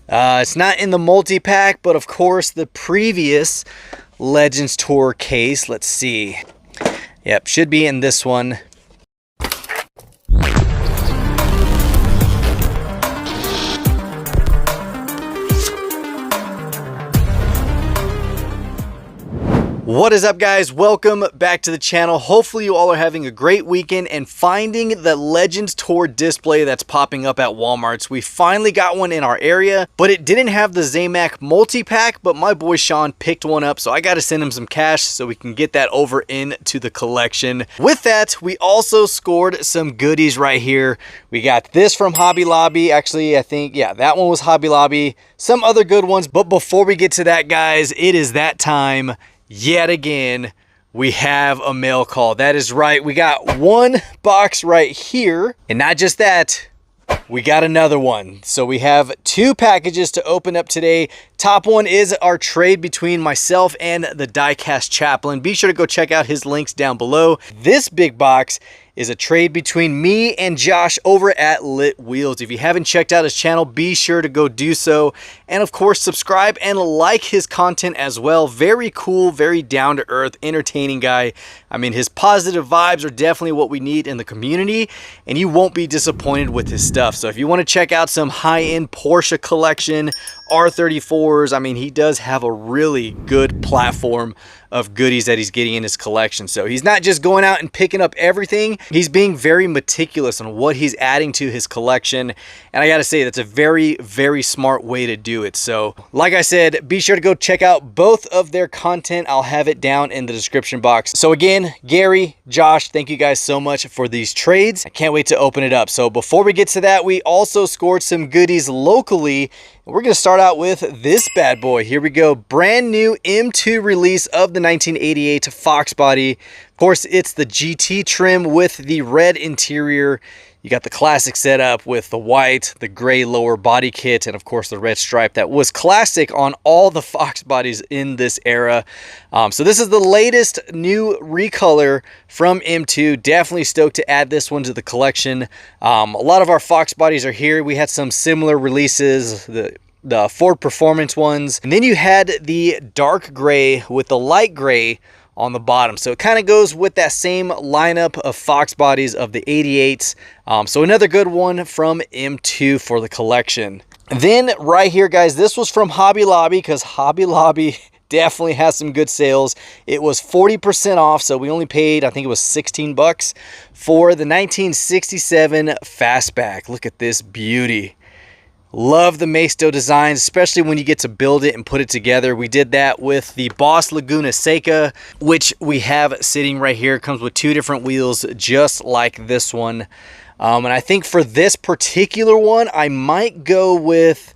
It's not in the multi-pack, but of course the previous Legends Tour case. Let's see. Yep, should be in this one. What is up, guys? Welcome back to the channel. Hopefully you all are having a great weekend and finding the Legends Tour display that's popping up at Walmart's. We finally got one in our area, but it didn't have the Zamac multi-pack, but my boy Sean picked one up, so I got to send him some cash so we can get that over into the collection. With that, we also scored some goodies right here. We got this from Hobby Lobby. Actually, I think, yeah, that one was Hobby Lobby. Some other good ones, but before we get to that, guys, it is that time. Yet again, we have a mail call. That is right. We got one box right here. And not just that, we got another one. So we have two packages to open up today. Top one is our trade between myself and the Diecast Chaplain. Be sure to go check out his links down below. This big box is a trade between me and Josh over at Lit Wheels. If you haven't checked out his channel, be sure to go do so. And of course, subscribe and like his content as well. Very cool, very down-to-earth, entertaining guy. I mean, his positive vibes are definitely what we need in the community, and you won't be disappointed with his stuff. So if you want to check out some high-end Porsche collection, R34s, I mean, he does have a really good platform of goodies that he's getting in his collection. So he's not just going out and picking up everything. He's being very meticulous on what he's adding to his collection. And I gotta say, that's a very, very smart way to do it. So like I said, be sure to go check out both of their content. I'll have it down in the description box. So again, Gary, Josh, thank you guys so much for these trades. I can't wait to open it up. So before we get to that, we also scored some goodies locally. We're going to start out with this bad boy. Here we go. Brand new M2 release of the 1988 Fox body. Of course, it's the GT trim with the red interior. You got the classic setup with the white, the gray lower body kit, and of course the red stripe that was classic on all the Fox bodies in this era. So this is the latest new recolor from M2. Definitely stoked to add this one to the collection. A lot of our Fox bodies are here. We had some similar releases, the Ford Performance ones. And then you had the dark gray with the light gray on the bottom. So it kind of goes with that same lineup of Fox bodies of the 88s. So another good one from M2 for the collection. Then right here, guys, this was from Hobby Lobby because Hobby Lobby definitely has some good sales. It was 40% off, so we only paid, I think it was 16 bucks for the 1967 Fastback. Look at this beauty. Love the Maisto designs, especially when you get to build it and put it together. We did that with the Boss Laguna Seca, which we have sitting right here. It comes with two different wheels, just like this one. And I think for this particular one, I might go with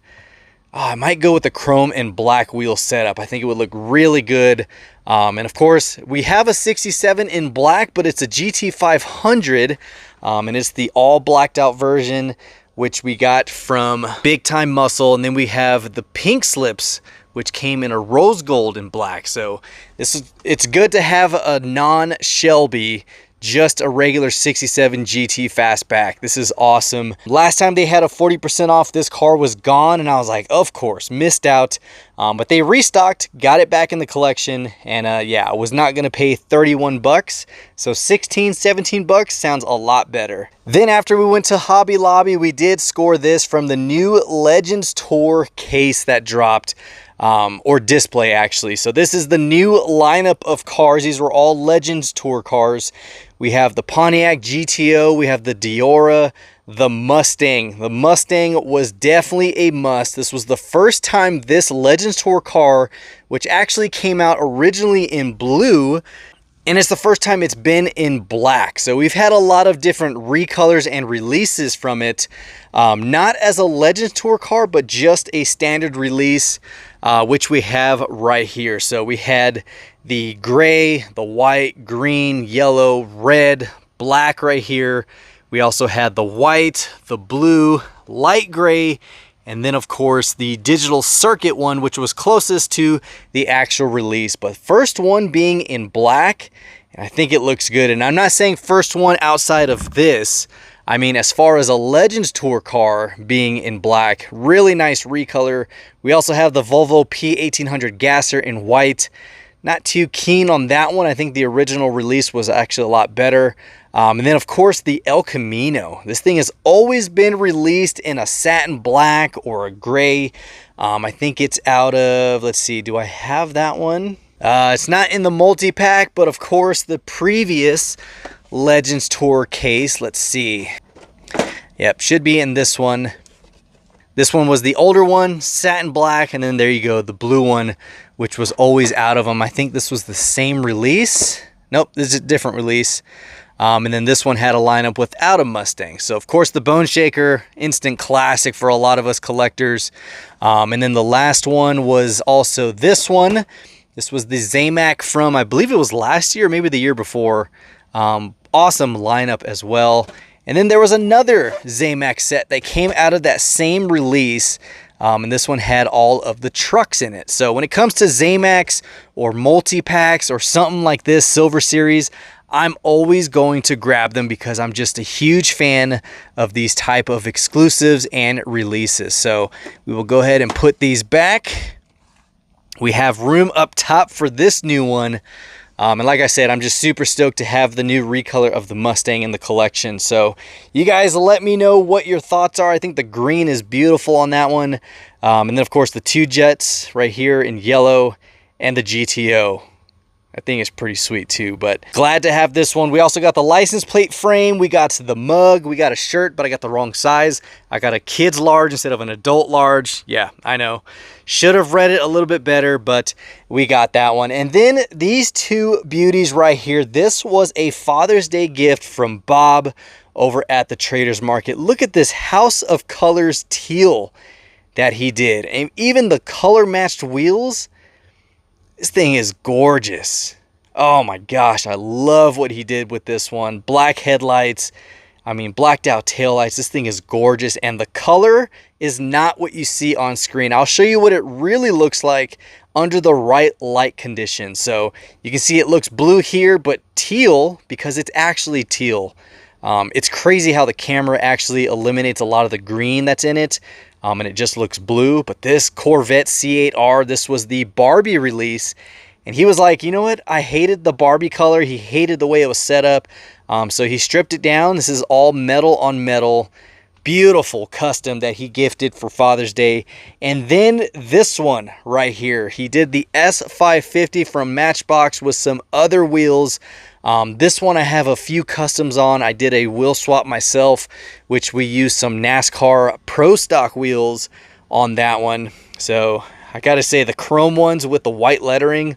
the chrome and black wheel setup. I think it would look really good. And of course, we have a 67 in black, but it's a GT 500, and it's the all blacked out version, which we got from Big Time Muscle. And then we have the pink slips, which came in a rose gold and black. So it's good to have a non-Shelby, just a regular 67 GT Fastback. This is awesome. Last time they had a 40% off, this car was gone, and I was like, of course, missed out. But they restocked, got it back in the collection, and yeah, I was not gonna pay 31 bucks. So 16, 17 bucks sounds a lot better. Then after we went to Hobby Lobby, we did score this from the new Legends Tour case that dropped. Or display, actually. So this is the new lineup of cars. These were all Legends Tour cars. We have the Pontiac GTO, we have the Diora, the Mustang. The Mustang was definitely a must. This was the first time this Legends Tour car, which actually came out originally in blue, and it's the first time it's been in black. So we've had a lot of different recolors and releases from it. Not as a Legends Tour car, but just a standard release, which we have right here. So we had the gray, the white, green, yellow, red, black right here. We also had the white, the blue, light gray, and then of course the digital circuit one, which was closest to the actual release. But first one being in black, and I think it looks good. And I'm not saying first one outside of this. I mean, as far as a Legends Tour car being in black, really nice recolor. We also have the Volvo P1800 Gasser in white. Not too keen on that one. I think the original release was actually a lot better. And then, of course, the El Camino. This thing has always been released in a satin black or a gray. I think it's out of, let's see, do I have that one? It's not in the multi-pack, but of course, the previous Legends Tour case. Let's see. Yep, should be in this one. This one was the older one, satin black, and then there you go, the blue one, which was always out of them. I think this was the same release. Nope, this is a different release. And then this one had a lineup without a Mustang. So, of course, the Bone Shaker, instant classic for a lot of us collectors. And then the last one was also this one. This was the Zamac from, I believe it was last year, maybe the year before. Awesome lineup as well. And then there was another Zamac set that came out of that same release. And this one had all of the trucks in it. So when it comes to Zamacs or multi-packs or something like this, Silver Series, I'm always going to grab them because I'm just a huge fan of these type of exclusives and releases. So we will go ahead and put these back. We have room up top for this new one. And like I said, I'm just super stoked to have the new recolor of the Mustang in the collection. So you guys let me know what your thoughts are. I think the green is beautiful on that one. And then, of course, the two jets right here in yellow and the GTO. I think it's pretty sweet too, but glad to have this one. We also got the license plate frame. We got the mug. We got a shirt, but I got the wrong size. I got a kid's large instead of an adult large. Yeah, I know. Should have read it a little bit better, but we got that one. And then these two beauties right here. This was a Father's Day gift from Bob over at the Traders Market. Look at this House of Colors teal that he did. And even the color matched wheels. This thing is gorgeous. Oh my gosh, I love what he did with this one. Black headlights, I mean blacked out taillights. This thing is gorgeous, and the color is not what you see on screen. I'll show you what it really looks like under the right light conditions. So you can see it looks blue here, but teal because it's actually teal. It's crazy how the camera actually eliminates a lot of the green that's in it. And it just looks blue. But this Corvette C8R, this was the Barbie release. And he was like, you know what? I hated the Barbie color. He hated the way it was set up. So he stripped it down. This is all metal on metal. Beautiful custom that he gifted for Father's Day. And then this one right here. He did the S550 from Matchbox with some other wheels. This one I have a few customs on. I did a wheel swap myself, which we used some NASCAR Pro Stock wheels on that one. So I gotta say the chrome ones with the white lettering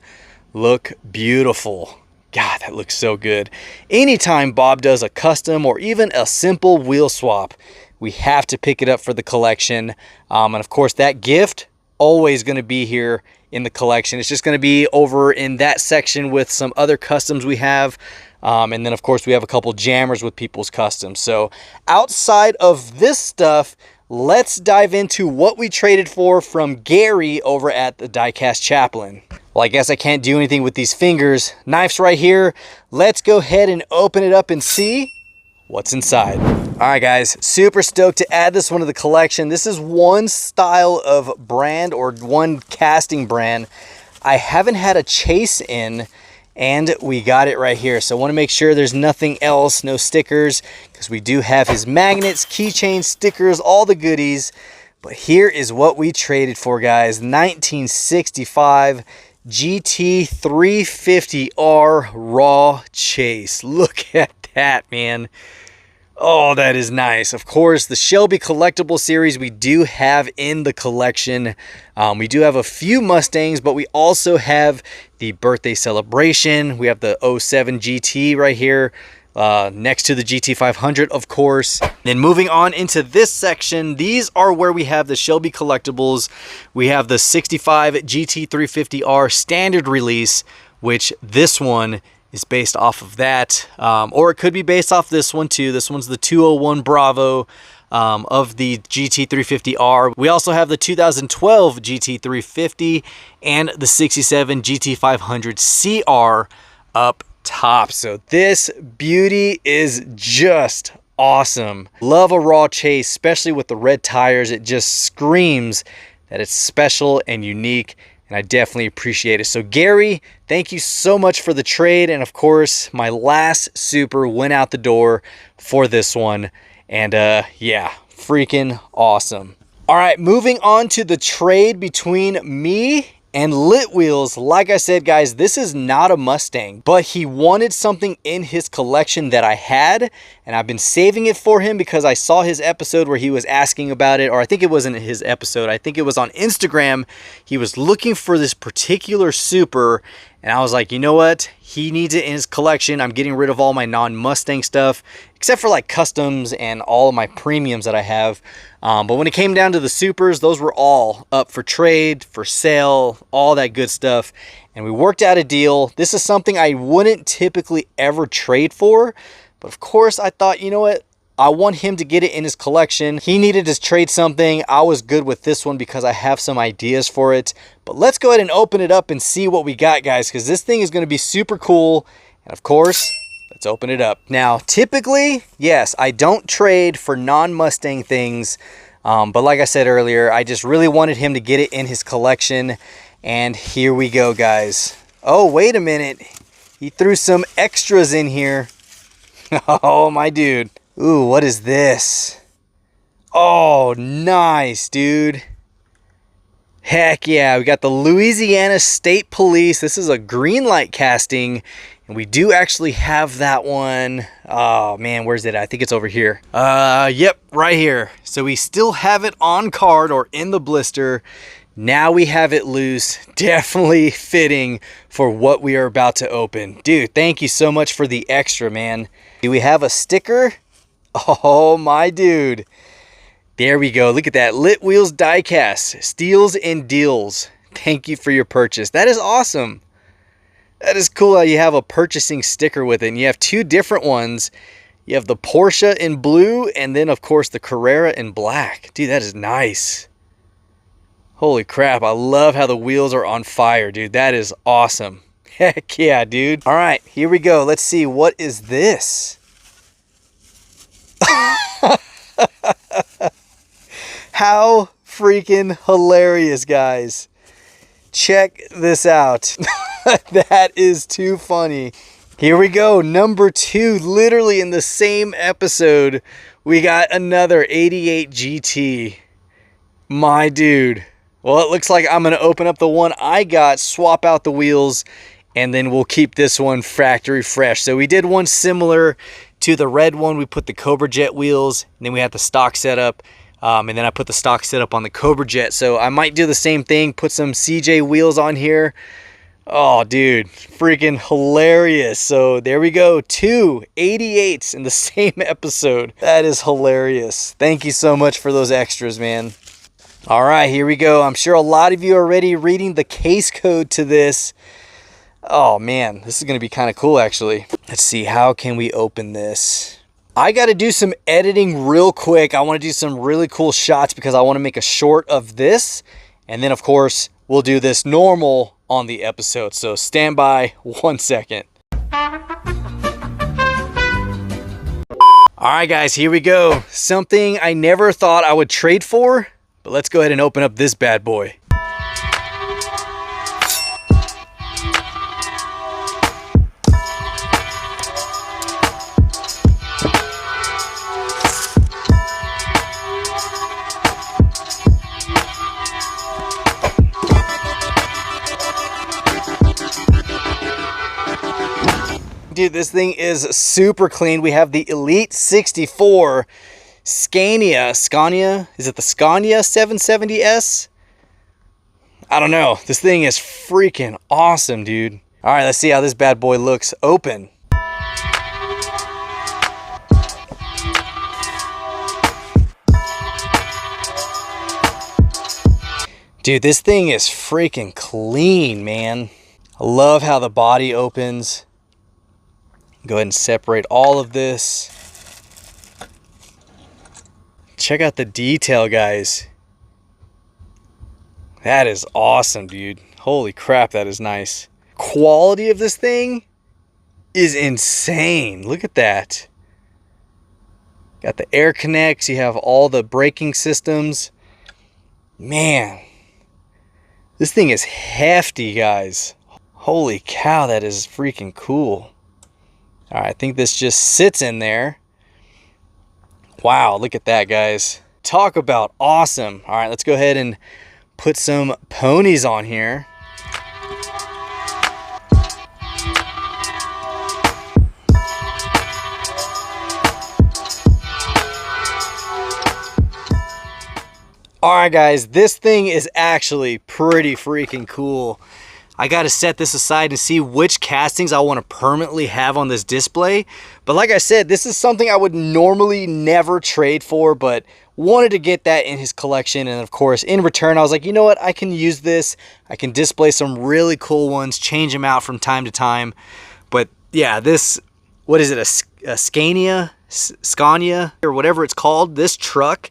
look beautiful. God, that looks so good. Anytime Bob does a custom or even a simple wheel swap, we have to pick it up for the collection. And of course that gift always going to be here in the collection. It's just going to be over in that section with some other customs we have. And then of course we have a couple jammers with people's customs. So outside of this stuff, let's dive into what we traded for from Gary over at the Diecast Chaplain. Well, I guess I can't do anything with these fingers. Knife's right here. Let's go ahead and open it up and see what's inside. All right, guys, super stoked to add this one to the collection. This is one style of brand or one casting brand I haven't had a chase in, and we got it right here. So I want to make sure there's nothing else, no stickers, because we do have his magnets, keychain, stickers, all the goodies. But here is what we traded for, guys. 1965 GT350R Raw Chase. Look at that, man. Oh, that is nice. Of course, the Shelby Collectibles series we do have in the collection. We do have a few Mustangs, but we also have the birthday celebration. We have the 07 GT right here, next to the GT500, of course. Then moving on into this section, these are where we have the Shelby Collectibles. We have the 65 GT350R standard release, which this one is based off of that, or it could be based off this one too. This one's the 201 Bravo of the GT350R. We also have the 2012 GT350 and the 67 GT500 CR up top. So this beauty is just awesome. Love a raw chase, especially with the red tires. It just screams that it's special and unique, and I definitely appreciate it. So Gary, thank you so much for the trade. And of course, my last Super went out the door for this one. And yeah, freaking awesome. All right, moving on to the trade between me and Lit Wheels. Like I said, guys, this is not a Mustang, but he wanted something in his collection that I had, and I've been saving it for him because I saw his episode where he was asking about it, or I think it wasn't his episode. I think it was on Instagram. He was looking for this particular Super, and I was like, you know what? He needs it in his collection. I'm getting rid of all my non-Mustang stuff, except for like customs and all of my premiums that I have. But when it came down to the Supers, those were all up for trade, for sale, all that good stuff. And we worked out a deal. This is something I wouldn't typically ever trade for. But of course, I thought, you know what? I want him to get it in his collection. He needed to trade something. I was good with this one because I have some ideas for it. But let's go ahead and open it up and see what we got, guys, because this thing is going to be super cool. And of course, let's open it up. Now, typically, yes, I don't trade for non-Mustang things. But like I said earlier, I just really wanted him to get it in his collection. And here we go, guys. Oh, wait a minute. He threw some extras in here. Oh, my dude. Ooh, what is this? Oh, nice, dude. Heck yeah, we got the Louisiana State Police. This is a green light casting, and we do actually have that one. Oh man, where's it? I think it's over here. Yep, right here. So we still have it on card or in the blister. Now we have it loose. Definitely fitting for what we are about to open. Dude, thank you so much for the extra, man. Do we have a sticker? Oh my dude. There we go. Look at that. Lit Wheels Diecast. Steals and deals. Thank you for your purchase. That is awesome. That is cool how you have a purchasing sticker with it. And you have two different ones. You have the Porsche in blue and then of course the Carrera in black. Dude, that is nice. Holy crap. I love how the wheels are on fire, dude. That is awesome. Heck yeah, dude. All right, here we go. Let's see. What is this? How freaking hilarious, guys. Check this out. That is too funny. Here we go. Number 2, literally in the same episode, we got another 88 GT. My dude. Well, it looks like I'm going to open up the one I got, swap out the wheels, and then we'll keep this one factory fresh. So we did one similar to the red one. We put the Cobra Jet wheels, and then we had the stock setup. And then I put the stock setup on the Cobra Jet. So I might do the same thing, put some CJ wheels on here. Oh, dude, freaking hilarious. So there we go. 2 88s in the same episode. That is hilarious. Thank you so much for those extras, man. All right, here we go. I'm sure a lot of you are already reading the case code to this. Oh, man, this is going to be kind of cool, actually. Let's see. How can we open this? I got to do some editing real quick. I want to do some really cool shots because I want to make a short of this. And then, of course, we'll do this normal on the episode. So stand by 1 second. All right, guys, here we go. Something I never thought I would trade for, but let's go ahead and open up this bad boy. Dude, this thing is super clean. We have the Elite 64 Scania. Is it the Scania 770S? I don't know. This thing is freaking awesome, dude. All right, let's see how this bad boy looks open. Dude, this thing is freaking clean, man. I love how the body opens. Go ahead and separate all of this. Check out the detail, guys. That is awesome, dude. Holy crap, that is nice. Quality of this thing is insane. Look at that. Got the air connects. You have all the braking systems. Man, this thing is hefty, guys. Holy cow, that is freaking cool. All right, I think this just sits in there. Wow, look at that, guys. Talk about awesome. All right, let's go ahead and put some ponies on here. All right, guys, this thing is actually pretty freaking cool. I got to set this aside and see which castings I want to permanently have on this display. But like I said, this is something I would normally never trade for, but wanted to get that in his collection. And of course, in return, I was like, you know what? I can use this. I can display some really cool ones, change them out from time to time. But yeah, this, what is it? A Scania, or whatever it's called. This truck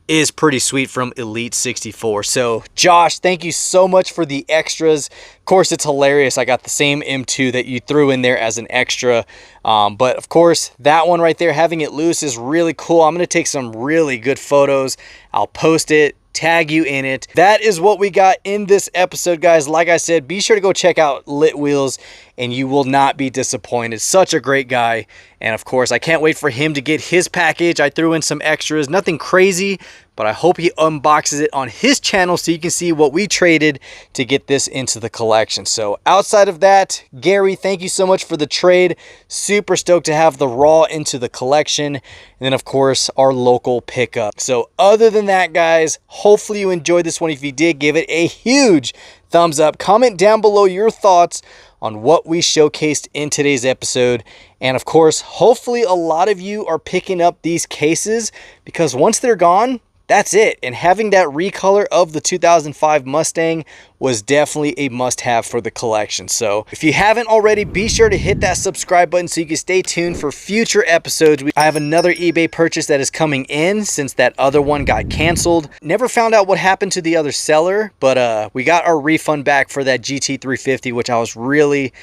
is pretty sweet from Elite 64. So Josh, thank you so much for the extras. Of course, it's hilarious. I got the same M2 that you threw in there as an extra. But of course, that one right there, having it loose, is really cool. I'm going to take some really good photos. I'll post it, tag you in it. That is what we got in this episode, guys. Like I said, be sure to go check out Lit Wheels and you will not be disappointed. Such a great guy. And of course, I can't wait for him to get his package. I threw in some extras, nothing crazy, but I hope he unboxes it on his channel so you can see what we traded to get this into the collection. So outside of that, Gary, thank you so much for the trade. Super stoked to have the Raw into the collection. And then of course, our local pickup. So other than that, guys, hopefully you enjoyed this one. If you did, give it a huge thumbs up. Comment down below your thoughts on what we showcased in today's episode. And of course, hopefully a lot of you are picking up these cases, because once they're gone, that's it. And having that recolor of the 2005 Mustang was definitely a must-have for the collection. So if you haven't already, be sure to hit that subscribe button so you can stay tuned for future episodes. I have another eBay purchase that is coming in since that other one got canceled. Never found out what happened to the other seller, but we got our refund back for that GT350, which I was really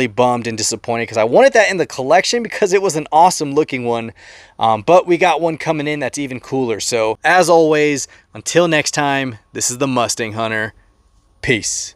bummed and disappointed because I wanted that in the collection because it was an awesome looking one. But we got one coming in that's even cooler. So as always, until next time, this is the Mustang Hunter. Peace.